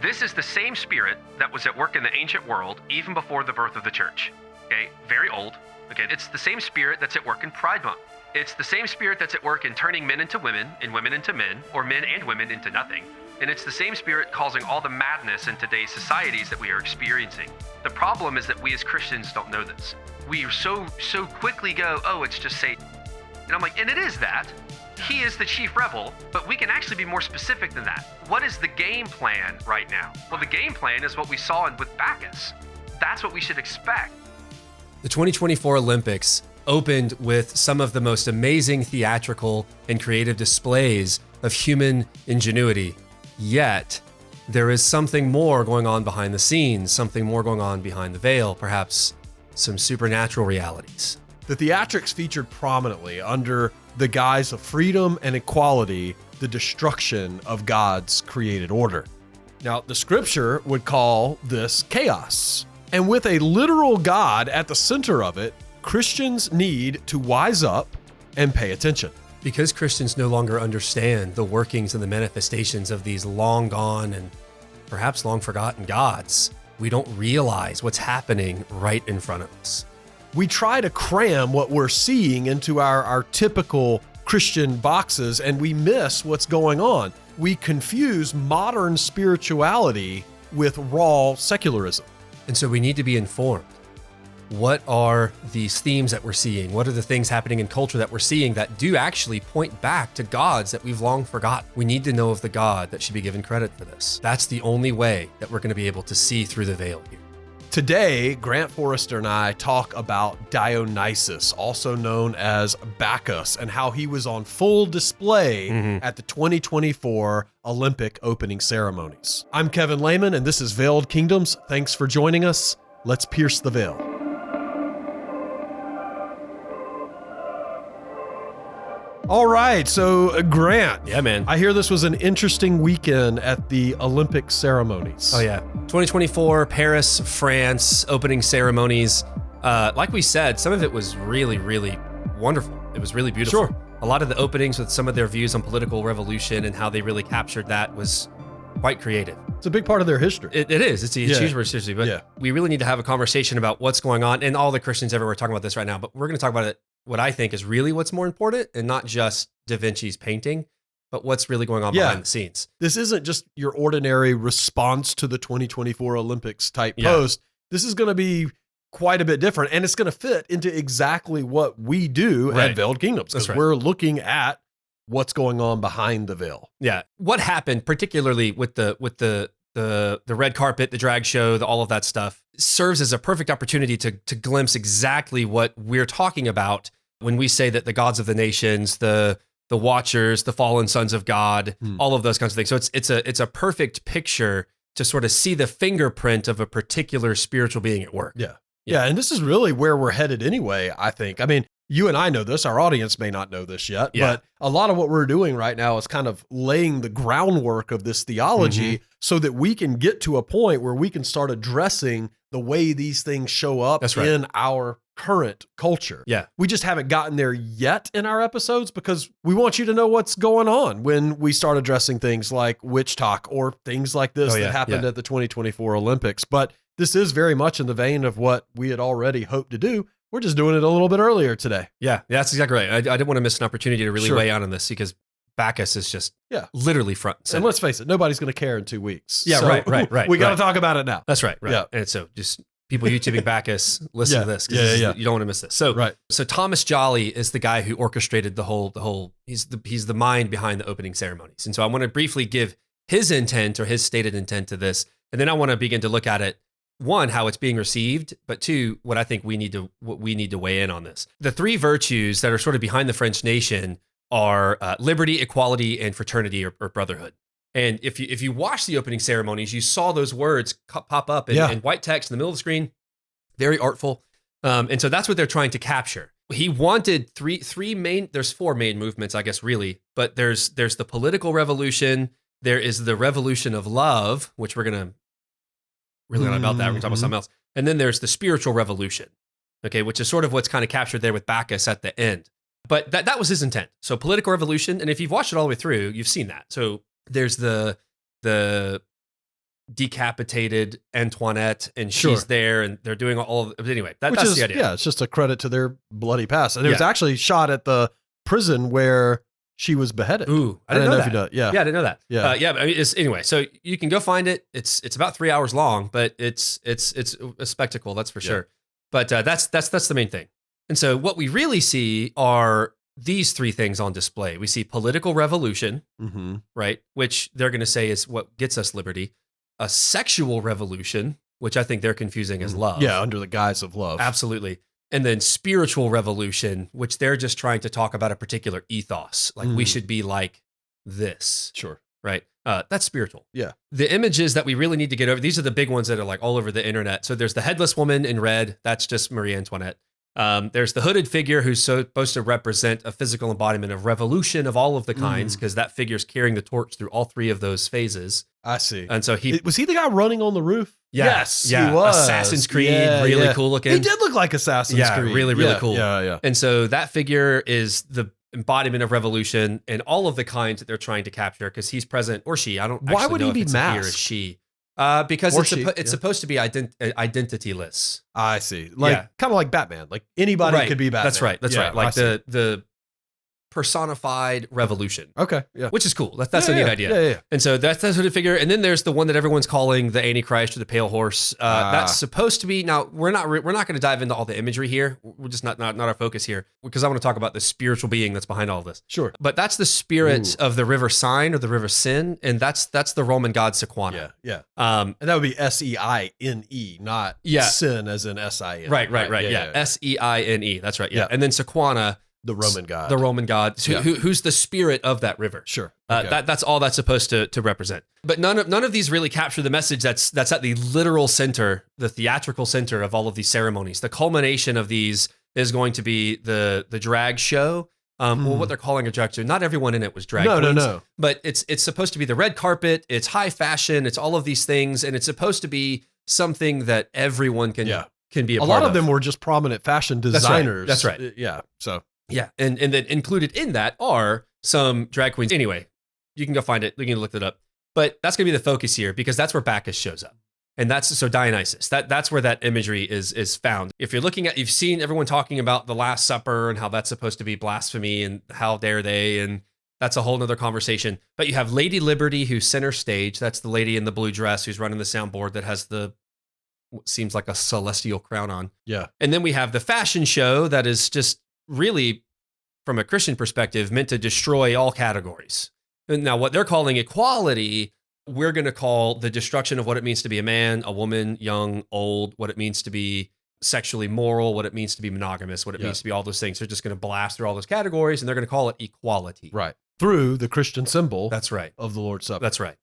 This is the same spirit that was at work in the ancient world even before the birth of the church. Okay, very old. Okay, it's the same spirit that's at work in Pride Month. It's the same spirit that's at work in turning men into women and women into men, or men and women into nothing. And it's the same spirit causing all the madness in today's societies that we are experiencing. The problem is that we as Christians don't know this. We so quickly go, oh, it's just Satan. And I'm like, and it is that. He is the chief rebel, but we can actually be more specific than that. What is the game plan right now? Well, the game plan is what we saw with Bacchus. That's what we should expect. The 2024 Olympics opened with some of the most amazing theatrical and creative displays of human ingenuity. Yet, there is something more going on behind the scenes, something more going on behind the veil, perhaps some supernatural realities. The theatrics featured prominently under the guise of freedom and equality, the destruction of God's created order. Now, the scripture would call this chaos. And with a literal God at the center of it, Christians need to wise up and pay attention. Because Christians no longer understand the workings and the manifestations of these long gone and perhaps long forgotten gods, we don't realize what's happening right in front of us. We try to cram what we're seeing into our typical Christian boxes, and we miss what's going on. We confuse modern spirituality with raw secularism. And so we need to be informed. What are these themes that we're seeing? What are the things happening in culture that we're seeing that do actually point back to gods that we've long forgotten? We need to know of the God that should be given credit for this. That's the only way that we're going to be able to see through the veil here. Today, Grant Forrester and I talk about Dionysus, also known as Bacchus, and how he was on full display at the 2024 Olympic opening ceremonies. I'm Kevin Laymon, and this is Veiled Kingdoms. Thanks for joining us. Let's pierce the veil. All right, so Grant. Yeah, man. I hear this was an interesting weekend at the Olympic ceremonies. Oh, yeah. 2024, Paris, France, opening ceremonies. Like we said, some of it was really, really wonderful. It was really beautiful. Sure. A lot of the openings with some of their views on political revolution and how they really captured that was quite creative. It's a big part of their history. It is. It's huge for its history. But we really need to have a conversation about what's going on. And all the Christians everywhere are talking about this right now. But we're going to talk about it, what I think is really what's more important, and not just Da Vinci's painting, but what's really going on behind the scenes. This isn't just your ordinary response to the 2024 Olympics type post. This is going to be quite a bit different, and it's going to fit into exactly what we do at Veiled Kingdoms, because we're looking at what's going on behind the veil. Yeah. What happened, particularly with the red carpet, the drag show, all of that stuff, serves as a perfect opportunity to glimpse exactly what we're talking about when we say that the gods of the nations, the watchers, the fallen sons of God, all of those kinds of things. So it's a perfect picture to sort of see the fingerprint of a particular spiritual being at work. Yeah. And this is really where we're headed anyway, I think. I mean, you and I know this, our audience may not know this yet, but a lot of what we're doing right now is kind of laying the groundwork of this theology so that we can get to a point where we can start addressing the way these things show up in our current culture. Yeah. We just haven't gotten there yet in our episodes because we want you to know what's going on when we start addressing things like witch talk or things like this that happened at the 2024 Olympics. But this is very much in the vein of what we had already hoped to do. We're just doing it a little bit earlier today. Yeah, that's exactly right. I didn't want to miss an opportunity to really weigh out on this because Bacchus is just literally front and center. And let's face it, nobody's going to care in 2 weeks. Yeah, so right. We got to talk about it now. That's right. Yeah. And so just people YouTubing Bacchus, listen to this because you don't want to miss this. So Thomas Jolly is the guy who orchestrated the whole. He's the mind behind the opening ceremonies. And so I want to briefly give his intent or his stated intent to this, and then I want to begin to look at it. One, how it's being received, but two, what I think we need to weigh in on this. The three virtues that are sort of behind the French nation are liberty, equality, and fraternity or brotherhood. And if you watch the opening ceremonies, you saw those words pop up in white text in the middle of the screen, very artful. And so that's what they're trying to capture. He wanted three main. There's four main movements, I guess, really. But there's the political revolution. There is the revolution of love, which we're gonna. Really not about that. We're going to talk about something else. And then there's the spiritual revolution, okay, which is sort of what's kind of captured there with Bacchus at the end. But that was his intent. So political revolution, and if you've watched it all the way through, you've seen that. So there's the decapitated Antoinette, and she's there, and they're doing all of anyway. That's the idea. Yeah, it's just a credit to their bloody past. And it was actually shot at the prison where she was beheaded. Ooh, I didn't know that. If you know, yeah, I didn't know that. Yeah. I mean, anyway. So you can go find it. It's about 3 hours long, but it's a spectacle, that's for sure. But that's the main thing. And so what we really see are these three things on display. We see political revolution, right, which they're going to say is what gets us liberty. A sexual revolution, which I think they're confusing as love. Yeah, under the guise of love. Absolutely. And then spiritual revolution, which they're just trying to talk about a particular ethos. Like we should be like this. Sure. Right. That's spiritual. Yeah. The images that we really need to get over, these are the big ones that are like all over the internet. So there's the headless woman in red. That's just Marie Antoinette. There's the hooded figure who's supposed to represent a physical embodiment of revolution of all of the kinds, because that figure's carrying the torch through all three of those phases. I see. And so was he the guy running on the roof? Yes, he was. Assassin's Creed, really cool looking. He did look like Assassin's Creed. Really, really cool. Yeah. And so that figure is the embodiment of revolution and all of the kinds that they're trying to capture, because he's present, or she. I don't actually know. Why would he be masked? He or she. Because it's supposed to be identityless. I see. Kind of like Batman. Like anybody could be Batman. That's right. Like the personified revolution. Okay. Yeah. Which is cool. That's a neat idea. Yeah. And so that's what I figure. And then there's the one that everyone's calling the Antichrist or the Pale Horse. That's supposed to be. Now we're not going to dive into all the imagery here. We're just not our focus here, because I want to talk about the spiritual being that's behind all of this. Sure. But that's the spirit of the river Seine or the river Sin, and that's the Roman god Sequana. Yeah. And that would be Seine, not sin as in Sin. Right. Yeah. Seine. That's right. Yeah. And then Sequana. The Roman god. Who's the spirit of that river. Sure. Okay. That's all that's supposed to represent. But none of these really capture the message that's at the literal center, the theatrical center of all of these ceremonies. The culmination of these is going to be the drag show. Well, what they're calling a drag show. Not everyone in it was drag queens. No. But it's supposed to be the red carpet. It's high fashion. It's all of these things. And it's supposed to be something that everyone can be a part of. A lot of them were just prominent fashion designers. That's right. Yeah. So... Yeah, and then included in that are some drag queens. Anyway, you can go find it. You can look it up. But that's going to be the focus here, because that's where Bacchus shows up. And that's Dionysus. That's where that imagery is found. If you've seen everyone talking about the Last Supper and how that's supposed to be blasphemy and how dare they, and that's a whole nother conversation. But you have Lady Liberty, who's center stage. That's the lady in the blue dress who's running the soundboard that has what seems like a celestial crown on. Yeah. And then we have the fashion show that is just really, from a Christian perspective, meant to destroy all categories. And now what they're calling equality, we're going to call the destruction of what it means to be a man, a woman, young, old, what it means to be sexually moral, what it means to be monogamous, what it means to be all those things. They're just going to blast through all those categories, and they're going to call it equality. Right. Through the Christian symbol. That's right. Of the Lord's Supper. That's right.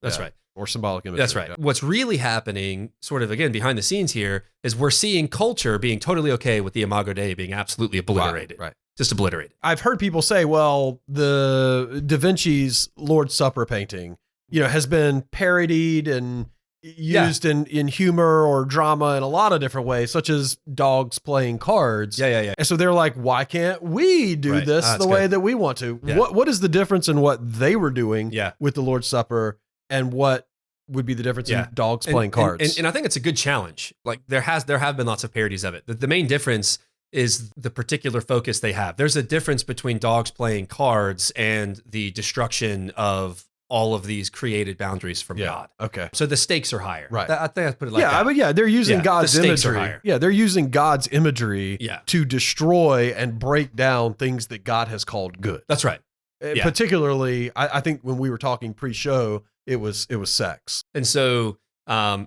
Or symbolic imagery. That's right. What's really happening, sort of, again, behind the scenes here, is we're seeing culture being totally okay with the Imago Dei being absolutely obliterated. Right. Just obliterated. I've heard people say, well, the Da Vinci's Lord's Supper painting, has been parodied and used in humor or drama in a lot of different ways, such as dogs playing cards. Yeah. And so they're like, why can't we do this the way that we want to? Yeah. What is the difference in what they were doing with the Lord's Supper and what would be the difference in dogs playing cards? And I think it's a good challenge. Like there have been lots of parodies of it. The main difference is the particular focus they have. There's a difference between dogs playing cards and the destruction of all of these created boundaries from God. Okay. So the stakes are higher. Right. I think I put it like that. I mean, they're using God's the stakes imagery. Are higher. Yeah, they're using God's imagery Yeah. to destroy and break down things that God has called good. That's right. Yeah. Particularly, I think when we were talking pre-show, it was sex. And so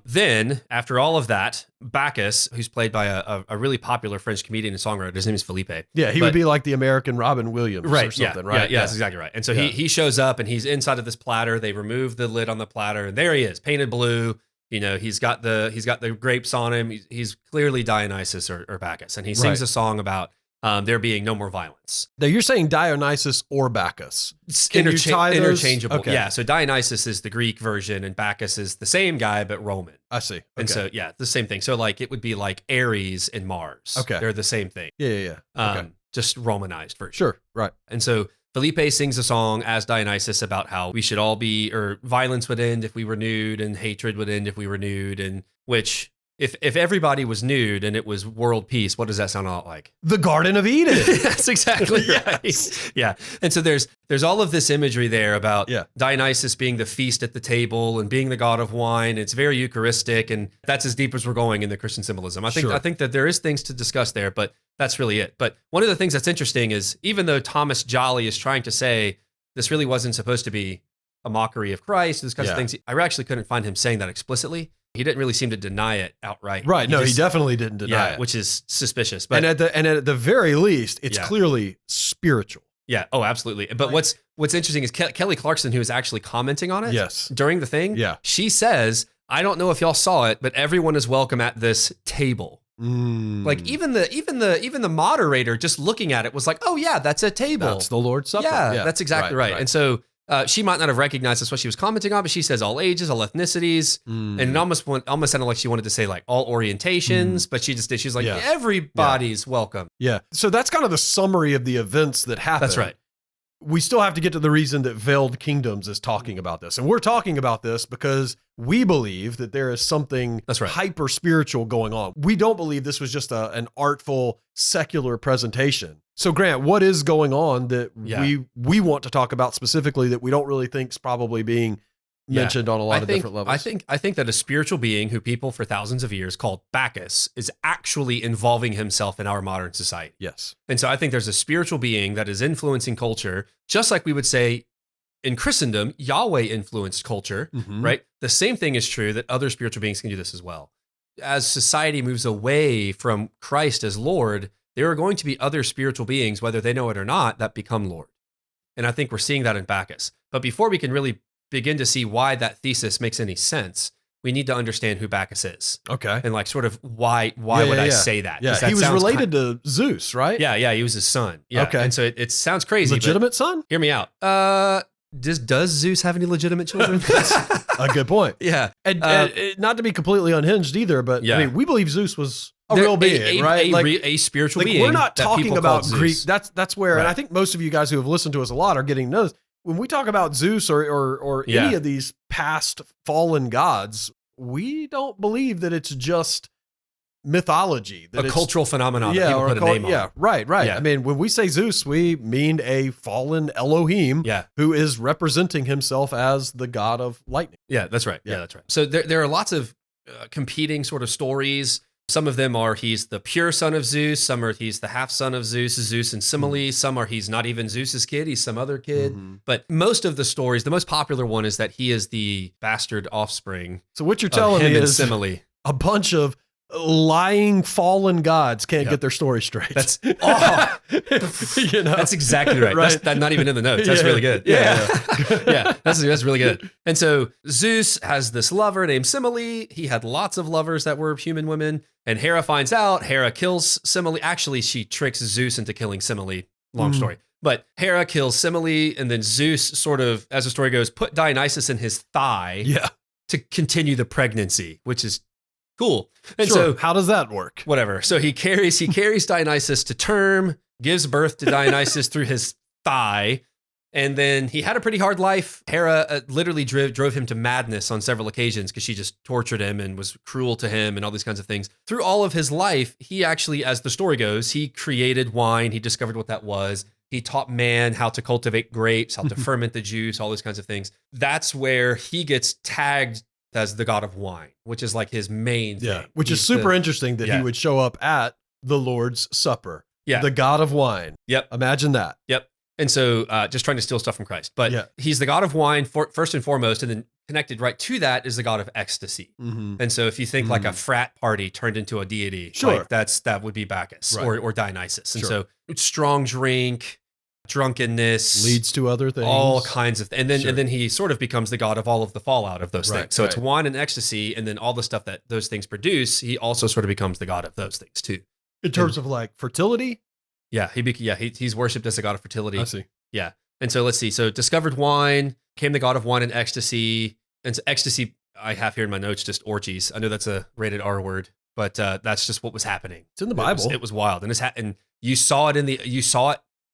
then, after all of that, Bacchus, who's played by a really popular French comedian and songwriter, his name is Felipe. Yeah, he would be like the American Robin Williams or something, right? Yeah, that's exactly right. And so he shows up and he's inside of this platter. They remove the lid on the platter, and there he is, painted blue. He's got the grapes on him. He's clearly Dionysus or Bacchus, and he sings a song about there being no more violence. Now you're saying Dionysus or Bacchus? Can you tie those? Interchangeable. Okay. Yeah. So Dionysus is the Greek version, and Bacchus is the same guy but Roman. I see. Okay. And so the same thing. So like it would be like Ares and Mars. Okay. They're the same thing. Yeah. Okay. Just Romanized version. Sure. Right. And so Felipe sings a song as Dionysus about how we should all be, or violence would end if we were nude, and hatred would end if we were nude, and which, if everybody was nude and it was world peace, what does that sound a lot like? The Garden of Eden. That's exactly right. Yeah. And so there's all of this imagery there about Dionysus being the feast at the table and being the god of wine. It's very Eucharistic, and that's as deep as we're going in the Christian symbolism. I think that there is things to discuss there, but that's really it. But one of the things that's interesting is, even though Thomas Jolly is trying to say this really wasn't supposed to be a mockery of Christ, these kinds of things, I actually couldn't find him saying that explicitly. He didn't really seem to deny it outright. Right. He definitely didn't deny it. Which is suspicious. But and at the very least, it's clearly spiritual. Yeah. Oh, absolutely. But what's interesting is Kelly Clarkson, who was actually commenting on it during the thing. Yeah. She says, I don't know if y'all saw it, but everyone is welcome at this table. Like even the moderator just looking at it was like, oh yeah, that's a table. That's the Lord's Supper. Yeah, that's exactly right. And so she might not have recognized that's what she was commenting on, but she says all ages, all ethnicities, and it almost sounded like she wanted to say like all orientations, but she just did. She's like, everybody's welcome. Yeah. So that's kind of the summary of the events that happened. That's right. We still have to get to the reason that Veiled Kingdoms is talking about this. And we're talking about this because we believe that there is something hyper spiritual going on. We don't believe this was just an artful, secular presentation. So Grant, what is going on that we want to talk about specifically that we don't really think is probably being mentioned on a lot of different levels? I think that a spiritual being who people for thousands of years called Bacchus is actually involving himself in our modern society. Yes. And so I think there's a spiritual being that is influencing culture, just like we would say in Christendom, Yahweh influenced culture, right? The same thing is true that other spiritual beings can do this as well. As society moves away from Christ as Lord, there are going to be other spiritual beings, whether they know it or not, that become Lord. And I think we're seeing that in Bacchus. But before we can really begin to see why that thesis makes any sense, we need to understand who Bacchus is. Okay. And like sort of why would I say that? Yeah, he was related to Zeus, right? Yeah, he was his son. Yeah. Okay. And so it sounds crazy. Legitimate son? Hear me out. Does Zeus have any legitimate children? A good point. Yeah. And not to be completely unhinged either, but I mean, we believe Zeus was a real being, right? A spiritual being. We're not talking about Greek. Zeus. That's where, and I think most of you guys who have listened to us a lot are getting those. When we talk about Zeus or any of these past fallen gods, we don't believe that it's just mythology, that a cultural phenomenon. Yeah, that people put a name on. Yeah, right. Yeah. I mean, when we say Zeus, we mean a fallen Elohim who is representing himself as the god of lightning. Yeah, that's right. Yeah, that's right. So there are lots of competing sort of stories. Some of them are he's the pure son of Zeus. Some are he's the half son of Zeus and Semele. Some are he's not even Zeus's kid. He's some other kid. But most of the stories, the most popular one is that he is the bastard offspring. So what you're telling me is Semele. A bunch of lying fallen gods can't get their story straight. That's that's exactly right. That's not even in the notes. That's really good. Yeah. That's really good. And so Zeus has this lover named Semele. He had lots of lovers that were human women, and Hera finds out. Hera kills Semele. Actually, she tricks Zeus into killing Semele. Long story. But Hera kills Semele, and then Zeus sort of, as the story goes, put Dionysus in his thigh to continue the pregnancy, which is cool. And so how does that work? Whatever. So he carries Dionysus to term, gives birth to Dionysus through his thigh, and then he had a pretty hard life. Hera literally drove him to madness on several occasions because she just tortured him and was cruel to him and all these kinds of things. Through all of his life, he actually, as the story goes, he created wine. He discovered what that was. He taught man how to cultivate grapes, how to ferment the juice, all those kinds of things. That's where he gets tagged as the god of wine, which is like his main thing. Which is super interesting that he would show up at the Lord's Supper. Yeah. The god of wine. Yep. Imagine that. Yep. And so just trying to steal stuff from Christ. But he's the god of wine first and foremost, and then connected right to that is the god of ecstasy. And so if you think like a frat party turned into a deity, like that would be Bacchus or Dionysus. And so strong drink, drunkenness leads to other things, all kinds of and then he sort of becomes the god of all of the fallout of those things. So it's wine and ecstasy, and then all the stuff that those things produce, he also sort of becomes the god of those things too. In terms of like fertility? He's worshipped as a god of fertility. I see. Yeah. And so let's see. So discovered wine, became the god of wine and ecstasy. And so ecstasy, I have here in my notes, just orgies. I know that's a rated R word, but that's just what was happening. It's in the Bible. It was wild. And you saw it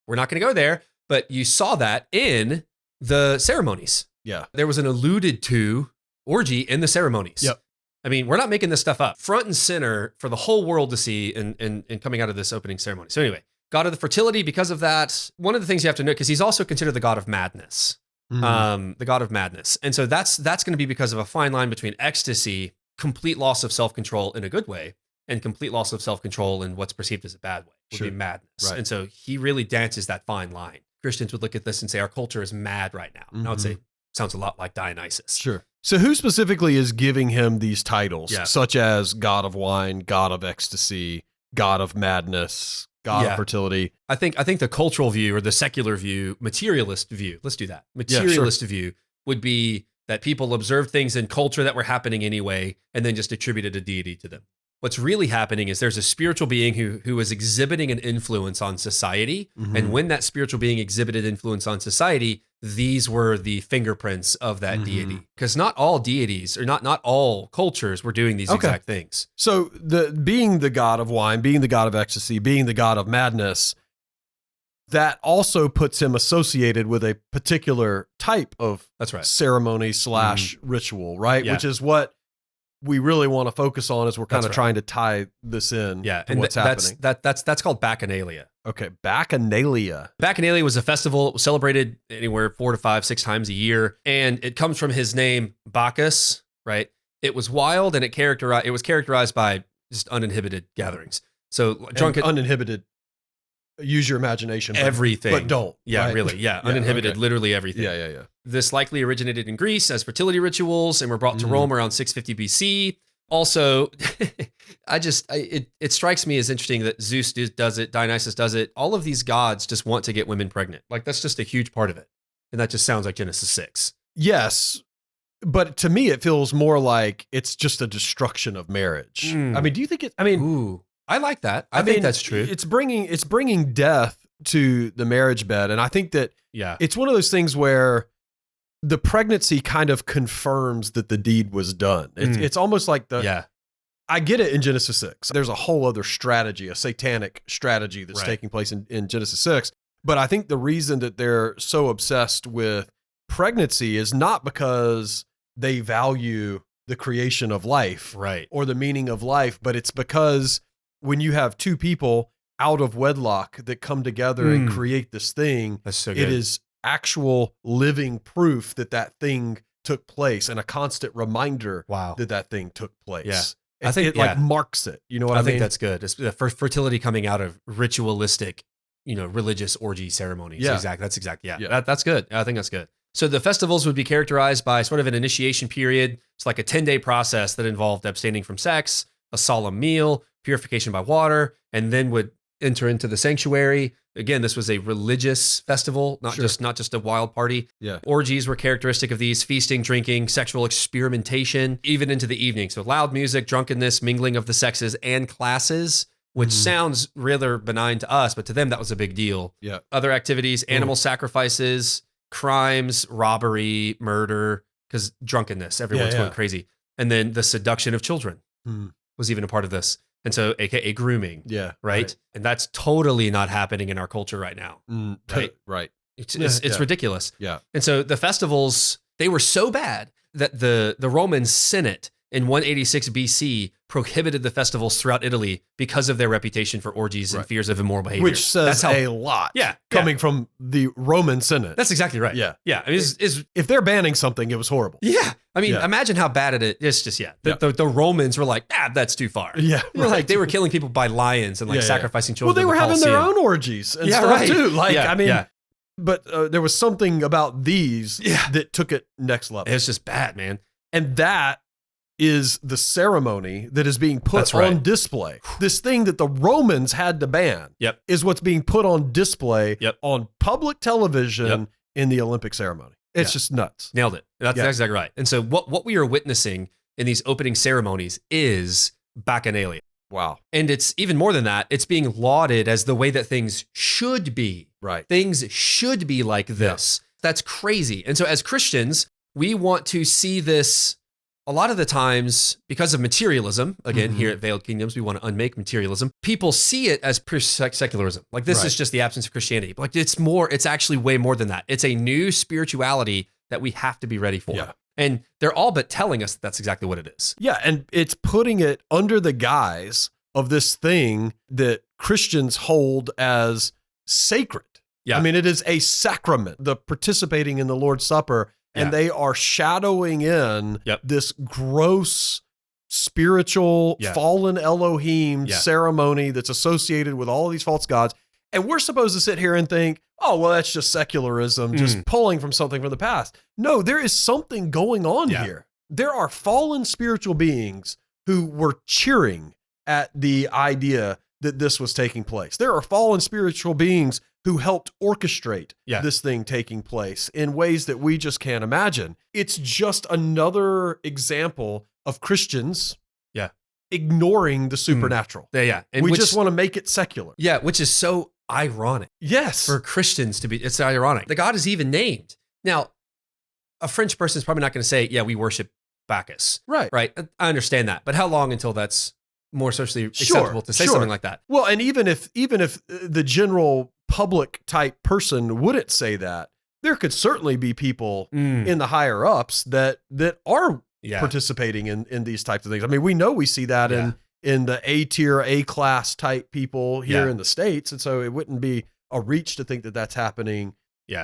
We're not going to go there, But you saw that in the ceremonies. Yeah. There was an alluded to orgy in the ceremonies. Yep. I mean, we're not making this stuff up. Front and center for the whole world to see in coming out of this opening ceremony. So anyway, god of the fertility, because of that, one of the things you have to note, because he's also considered the god of madness. The god of madness. And so that's going to be because of a fine line between ecstasy, complete loss of self-control in a good way, and complete loss of self-control in what's perceived as a bad way, would be madness. Right. And so he really dances that fine line. Christians would look at this and say, our culture is mad right now. And I would say, sounds a lot like Dionysus. Sure. So who specifically is giving him these titles, such as god of wine, god of ecstasy, god of madness, god of fertility? I think the cultural view or the secular view, materialist view, let's do that. Materialist view would be that people observed things in culture that were happening anyway and then just attributed a deity to them. What's really happening is there's a spiritual being who is exhibiting an influence on society. And when that spiritual being exhibited influence on society, these were the fingerprints of that deity. Because not all deities or not all cultures were doing these exact things. So being the god of wine, being the god of ecstasy, being the god of madness, that also puts him associated with a particular type of ceremony / ritual, right? Yeah. Which is what we really want to focus on as we're kind of trying to tie this in to what's happening. That's called Bacchanalia. Okay, Bacchanalia. Bacchanalia was a festival that was celebrated anywhere 4 to 5, 6 times a year, and it comes from his name Bacchus, right? It was wild, and it was characterized by just uninhibited gatherings. So drunken, uninhibited. Use your imagination. Everything. But don't. Yeah, right? really. Yeah, uninhibited, literally everything. Yeah. This likely originated in Greece as fertility rituals and were brought to Rome around 650 BC. Also, it strikes me as interesting that Zeus does it, Dionysus does it. All of these gods just want to get women pregnant. Like, that's just a huge part of it. And that just sounds like Genesis 6. Yes. But to me, it feels more like it's just a destruction of marriage. I mean, do you think it, ooh. I like that. I think that's true. It's bringing death to the marriage bed. And I think that it's one of those things where the pregnancy kind of confirms that the deed was done. It's almost like I get it in Genesis 6. There's a whole other strategy, a satanic strategy that's taking place in Genesis 6. But I think the reason that they're so obsessed with pregnancy is not because they value the creation of life or the meaning of life, but it's because when you have two people out of wedlock that come together and create this thing, that's so good. It is actual living proof that thing took place and a constant reminder that thing took place. Yeah. I think it marks it. You know what I mean? I think that's good. It's the first fertility coming out of ritualistic, religious orgy ceremonies. Yeah. Exactly. That's exactly. Yeah. That's good. I think that's good. So the festivals would be characterized by sort of an initiation period. It's like a 10-day process that involved abstaining from sex, a solemn meal, purification by water, and then would enter into the sanctuary. Again, this was a religious festival, not just a wild party. Yeah. Orgies were characteristic of these: feasting, drinking, sexual experimentation, even into the evening. So loud music, drunkenness, mingling of the sexes and classes, which sounds rather benign to us, but to them that was a big deal. Yeah. Other activities: animal sacrifices, crimes, robbery, murder, because drunkenness, everyone's going crazy. And then the seduction of children was even a part of this. And so, AKA grooming. Yeah. Right. And that's totally not happening in our culture right now. Right. Right. It's ridiculous. Yeah. And so the festivals, they were so bad that the Roman Senate in 186 BC prohibited the festivals throughout Italy because of their reputation for orgies and fears of immoral behavior. Which says a lot. Coming from the Roman Senate. That's exactly right. Yeah. Yeah. I mean, if they're banning something, it was horrible. Yeah. I mean, imagine how bad it is. It's just, the Romans were like, that's too far. Yeah. Like, they were killing people by lions and sacrificing children. Well, they were having their own orgies and stuff too. Like, I mean, but there was something about these that took it next level. It was just bad, man. And that is the ceremony that is being put on display. This thing that the Romans had to ban is what's being put on display on public television in the Olympic ceremony. It's just nuts. Nailed it. That's exactly right. And so what we are witnessing in these opening ceremonies is Bacchanalia. Wow. And it's even more than that. It's being lauded as the way that things should be. Right. Things should be like this. That's crazy. And so as Christians, we want to see this a lot of the times, because of materialism, again, here at Veiled Kingdoms, we want to unmake materialism. People see it as secularism. Like this is just the absence of Christianity. Like it's actually way more than that. It's a new spirituality that we have to be ready for. Yeah. And they're all but telling us that that's exactly what it is. Yeah. And it's putting it under the guise of this thing that Christians hold as sacred. Yeah. I mean, it is a sacrament, the participating in the Lord's Supper, and they are shadowing in this gross spiritual fallen Elohim ceremony that's associated with all of these false gods. And we're supposed to sit here and think, oh, well, that's just secularism, just pulling from something from the past. No, there is something going on here. There are fallen spiritual beings who were cheering at the idea that this was taking place. There are fallen spiritual beings who helped orchestrate this thing taking place in ways that we just can't imagine. It's just another example of Christians ignoring the supernatural. And we just want to make it secular. Yeah, which is so ironic. Yes. For Christians to be, it's ironic. The god is even named. Now, a French person is probably not going to say, yeah, we worship Bacchus. Right. Right. I understand that. But how long until that's more socially acceptable to say something like that? Well, and even if the general public type person wouldn't say that, there could certainly be people in the higher ups that are participating in these types of things. I mean, we see that in the A tier, A class type people here in the States. And so it wouldn't be a reach to think that that's happening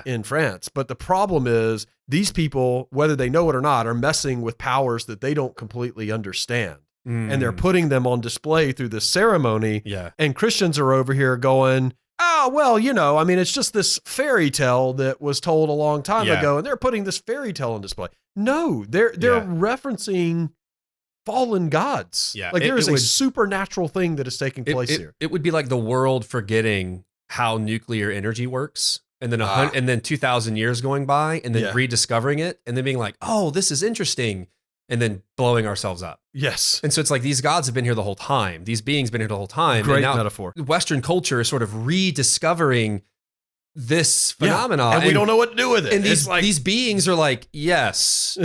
in France. But the problem is these people, whether they know it or not, are messing with powers that they don't completely understand. And they're putting them on display through this ceremony. Yeah. And Christians are over here going, oh, well, I mean, it's just this fairy tale that was told a long time ago, and they're putting this fairy tale on display. No, they're referencing fallen gods. Yeah. Like there is a supernatural thing that is taking place here. It would be like the world forgetting how nuclear energy works. And then 2,000 years going by and then rediscovering it and then being like, oh, this is interesting. And then blowing ourselves up. Yes. And so it's like these gods have been here the whole time. These beings have been here the whole time. Great and now metaphor. Western culture is sort of rediscovering this phenomenon. And we don't know what to do with it. And these beings are like, yes,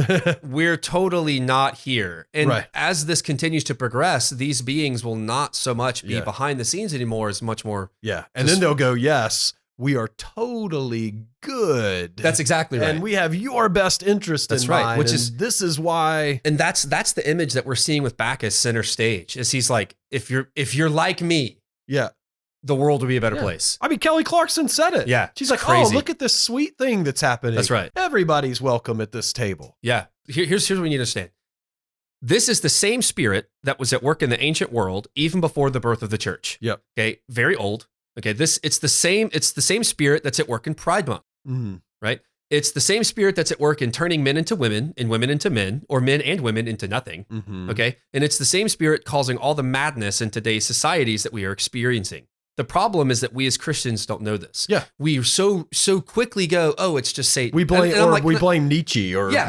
we're totally not here. And as this continues to progress, these beings will not so much be behind the scenes anymore as much more. Yeah. And then they'll go, yes, we are totally good. That's exactly right. And we have your best interest in mind. This is why. And that's the image that we're seeing with Bacchus center stage. Is he's like, if you're like me, the world will be a better place. I mean, Kelly Clarkson said it. Yeah. She's like, crazy. oh, look at this sweet thing that's happening. That's right. Everybody's welcome at this table. Yeah. Here's what we need to understand. This is the same spirit that was at work in the ancient world, even before the birth of the church. Yep. Okay. Very old. Okay, it's the same spirit that's at work in Pride Month, right? It's the same spirit that's at work in turning men into women and women into men, or men and women into nothing, okay? And it's the same spirit causing all the madness in today's societies that we are experiencing. The problem is that we as Christians don't know this. Yeah. We so quickly go, oh, it's just Satan. We blame we blame Nietzsche or yeah.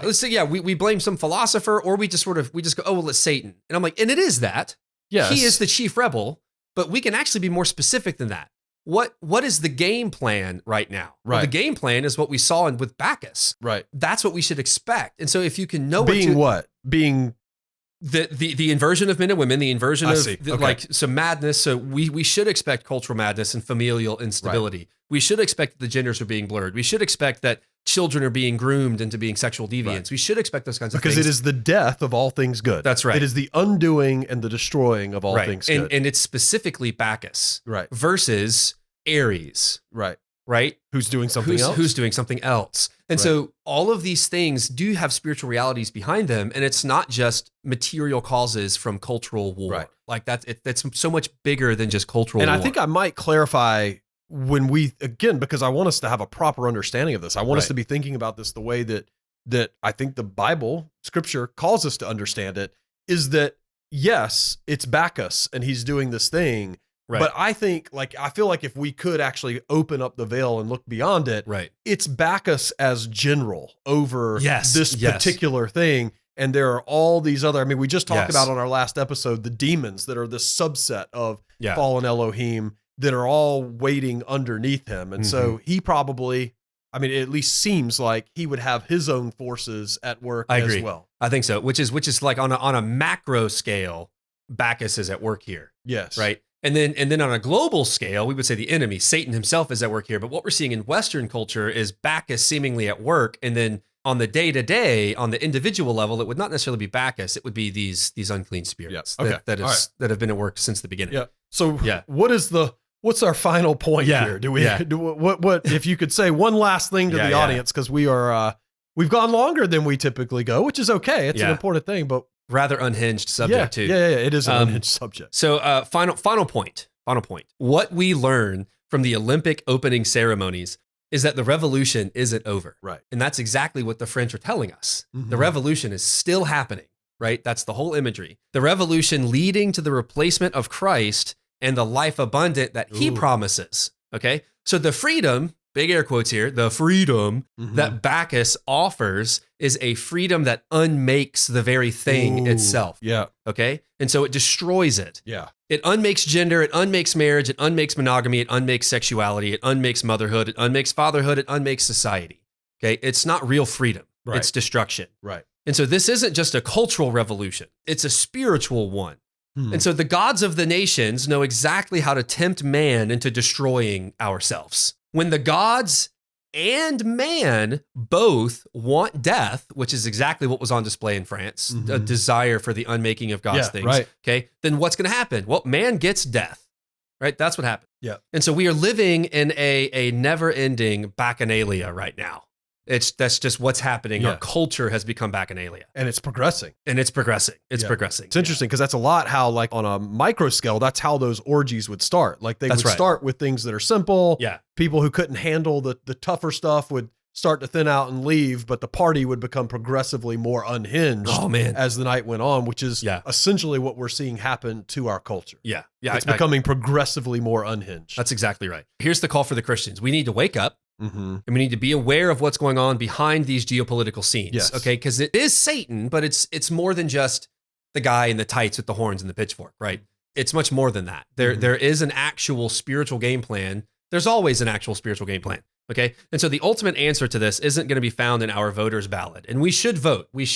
Let's say we blame some philosopher, or we just go, oh, well, it's Satan. And I'm like, and it is that. Yes. He is the chief rebel. But we can actually be more specific than that. What is the game plan right now? Right. Well, the game plan is what we saw with Bacchus. Right. That's what we should expect. And so if you can know being the inversion of men and women, the inversion of some madness. So we should expect cultural madness and familial instability. Right. We should expect that the genders are being blurred. We should expect that children are being groomed into being sexual deviants. Right. We should expect those kinds of things. Because it is the death of all things good. That's right. It is the undoing and the destroying of all things good. And it's specifically Bacchus versus Ares. Right? Who's doing something else? Who's doing something else. And so all of these things do have spiritual realities behind them. And it's not just material causes from cultural war. Right. Like that's so much bigger than just cultural war. And I think I might clarify when because I want us to have a proper understanding of this. I want us to be thinking about this the way that I think the Bible, scripture, calls us to understand it, is that, yes, it's Bacchus and he's doing this thing. Right. But I think, I feel like if we could actually open up the veil and look beyond it, it's Bacchus as general over this particular thing. And there are all these other, we just talked about on our last episode, the demons that are this subset of fallen Elohim that are all waiting underneath him. And so he probably, I mean, it at least seems like he would have his own forces at work as well. I think so, which is like on a macro scale, Bacchus is at work here. Yes. Right. And then on a global scale, we would say the enemy, Satan himself, is at work here. But what we're seeing in Western culture is Bacchus seemingly at work. And then on the day-to-day, on the individual level, it would not necessarily be Bacchus. It would be these unclean spirits that have been at work since the beginning. Yeah. So what's our final point here? What if you could say one last thing to the audience, because we've gone longer than we typically go, which is okay. It's an important thing, but rather unhinged subject too. Yeah, it is an unhinged subject. So final point. What we learn from the Olympic opening ceremonies is that the revolution isn't over. Right. And that's exactly what the French are telling us. Mm-hmm. The revolution is still happening, right? That's the whole imagery. The revolution leading to the replacement of Christ and the life abundant that he promises. Okay. So the freedom, big air quotes here, the freedom that Bacchus offers is a freedom that unmakes the very thing itself. Yeah. Okay. And so it destroys it. Yeah. It unmakes gender, it unmakes marriage, it unmakes monogamy, it unmakes sexuality, it unmakes motherhood, it unmakes fatherhood, it unmakes society. Okay. It's not real freedom. Right. It's destruction. Right. And so this isn't just a cultural revolution. It's a spiritual one. And so the gods of the nations know exactly how to tempt man into destroying ourselves. When the gods and man both want death, which is exactly what was on display in France, a desire for the unmaking of God's things. Right. Okay. Then what's going to happen? Well, man gets death, right? That's what happened. Yeah. And so we are living in a never-ending Bacchanalia right now. That's just what's happening. Our culture has become Bacchanalia. And it's progressing. It's progressing. It's interesting because that's a lot how, like, on a micro scale, that's how those orgies would start. Like, they would start with things that are simple. Yeah. People who couldn't handle the tougher stuff would start to thin out and leave, but the party would become progressively more unhinged as the night went on, which is essentially what we're seeing happen to our culture. Yeah. It's becoming progressively more unhinged. That's exactly right. Here's the call for the Christians. We need to wake up. And we need to be aware of what's going on behind these geopolitical scenes. Yes. Okay. Because it is Satan, but it's more than just the guy in the tights with the horns and the pitchfork, right? It's much more than that. There is an actual spiritual game plan. There's always an actual spiritual game plan. Okay. And so the ultimate answer to this isn't going to be found in our voters' ballot. And we should vote. We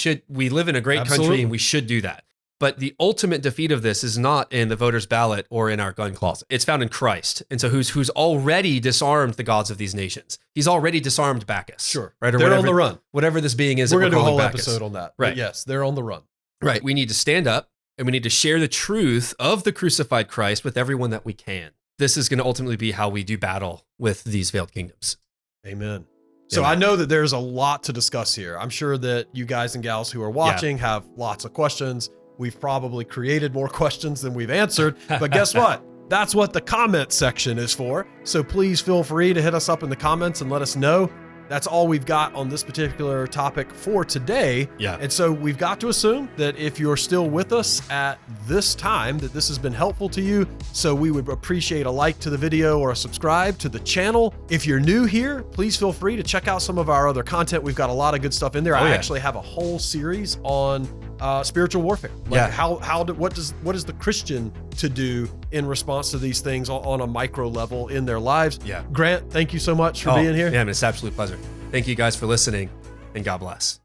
live in a great country and we should do that. But the ultimate defeat of this is not in the voters' ballot or in our gun closet. It's found in Christ. And so who's already disarmed the gods of these nations. He's already disarmed Bacchus. Sure. Right? Or they're on the run. Whatever this being is. We're going to do a whole Bacchus. episode on that. Right. But yes, they're on the run. Right. We need to stand up and we need to share the truth of the crucified Christ with everyone that we can. This is going to ultimately be how we do battle with these veiled kingdoms. Amen. So I know that there's a lot to discuss here. I'm sure that you guys and gals who are watching have lots of questions. We've probably created more questions than we've answered, but guess what? That's what the comment section is for. So please feel free to hit us up in the comments and let us know. That's all we've got on this particular topic for today. Yeah. And so we've got to assume that if you're still with us at this time, that this has been helpful to you. So we would appreciate a like to the video or a subscribe to the channel. If you're new here, please feel free to check out some of our other content. We've got a lot of good stuff in there. I actually have a whole series on spiritual warfare. Like what is the Christian to do in response to these things on a micro level in their lives? Yeah. Grant, thank you so much for being here. Yeah, it's an absolute pleasure. Thank you guys for listening, and God bless.